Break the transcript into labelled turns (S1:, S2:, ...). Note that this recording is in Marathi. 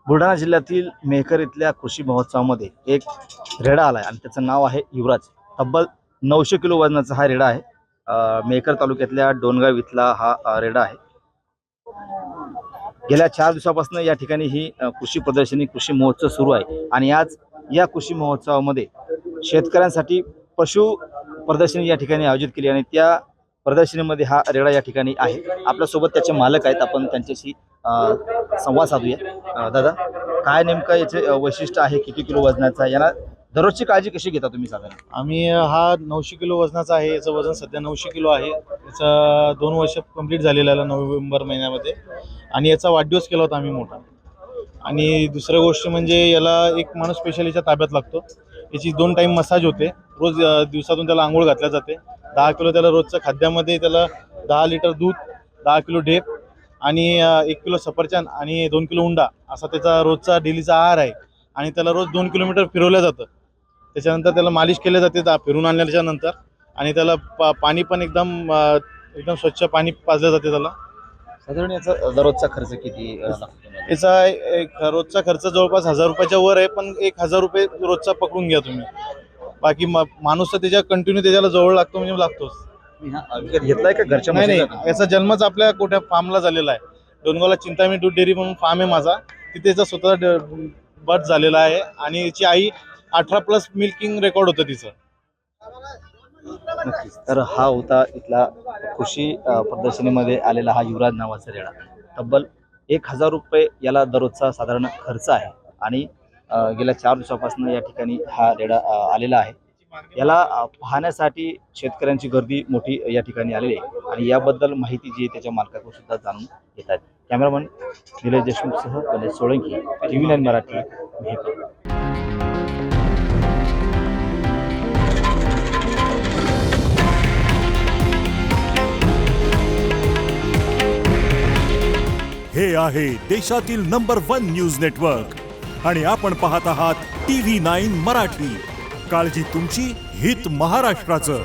S1: बुलढाणा जिल्ह्यातील मेहकर इथल्या कृषी महोत्सवामध्ये एक रेडा आलाय आणि त्याचं नाव आहे युवराज. तब्बल 900 किलो वजनाचा हा रेडा आहे. मेहकर तालुक्यातल्या डोनगाव इथला हा रेडा आहे. गेल्या 4 दिवसापासून या ठिकाणी ही कृषी प्रदर्शनी कृषी महोत्सव सुरू आहे आणि आज या कृषी महोत्सवामध्ये शेतकऱ्यांसाठी पशु प्रदर्शनी या ठिकाणी आयोजित केली आणि त्या प्रदर्शनीमध्ये हा रेडा या ठिकाणी आहे. आपल्यासोबत त्याचे मालक आहेत, आपण त्यांच्याशी संवाद साधूया. दादा, काय नेमकं याचे वैशिष्ट्य आहे, किती किलो वजनाचा, याला दररोजची काळजी कशी घेता तुम्ही साधारण?
S2: आम्ही हा 900 किलो वजनाचा आहे. याचं वजन सध्या 900 किलो आहे. याचा 2 वर्ष कंप्लीट झालेला आहे नोव्हेंबर महिन्यामध्ये आणि याचा वाढदिवस केला होता आम्ही मोठा. आणि दुसरी गोष्ट म्हणजे याला एक माणूस स्पेशलीच्या ताब्यात लागतो. याची 2 टाईम मसाज होते. रोज दिवसातून त्याला आंघोळ घातल्या जाते. 10 किलो त्याला रोजचं खाद्यामध्ये त्याला 10 लिटर दूध, 10 किलो ढेप आणि 1 किलो सफरचंद आणि 2 किलो उंडा असा त्याचा रोजचा डेलीचा आहार आहे. आणि त्याला रोज 2 किलोमीटर फिरवलं जातं. त्याच्यानंतर त्याला मालिश केली जाते फिरून आणल्याच्या नंतर. आणि त्याला पाणी पण एकदम स्वच्छ पाणी पाजलं जाते त्याला.
S1: साधारण याचा दररोजचा खर्च किती लागतो?
S2: याचा एक रोजचा खर्च जवळपास 1000 रुपयाच्या वर आहे, पण 1000 रुपये रोजचा पकडून घ्या तुम्ही. बाकी माणूस तर त्याच्या कंटिन्यू त्याच्याला जवळ लागतो म्हणजे लागतोच.
S1: विकत घेतलाय का घरच्या
S2: नाही
S1: म्हशी?
S2: नाही, याचा जन्मच आपल्या कोठ्या फार्मला झालेला आहे. डोनगावला चिंतामणी दूध डेअरी म्हणून फार्म आहे माझा. तिथे याचा स्वतः बर्थ झालेला आहे आणि याची आई 18+ मिल्किंग रेकॉर्ड होतं तिचं.
S1: नक्कीच. तर हा होता इथला कृषी प्रदर्शनीमध्ये आलेला हा युवराज नावाचा रेडा. तब्बल 1000 रुपये याला दररोजचा साधारण खर्च आहे आणि गेल्या 4 दिवसापासून या ठिकाणी हा रेडा आलेला आहे. याला पाहण्यासाठी शेतकऱ्यांची गर्दी मोठी या ठिकाणी आलेली आहे आणि याबद्दल माहिती जी आहे त्याच्या मालकाकडून सुद्धा जाणून घेत आहेत. कॅमेरामन निलेश देशमुखसह गणेश सोळंकी, TV9 मराठी, मेहकर.
S3: हे आहे देशातील नंबर 1 न्यूज नेटवर्क आणि आपण पाहत आहात TV9 मराठी. काळजी तुमची, हित महाराष्ट्राचं.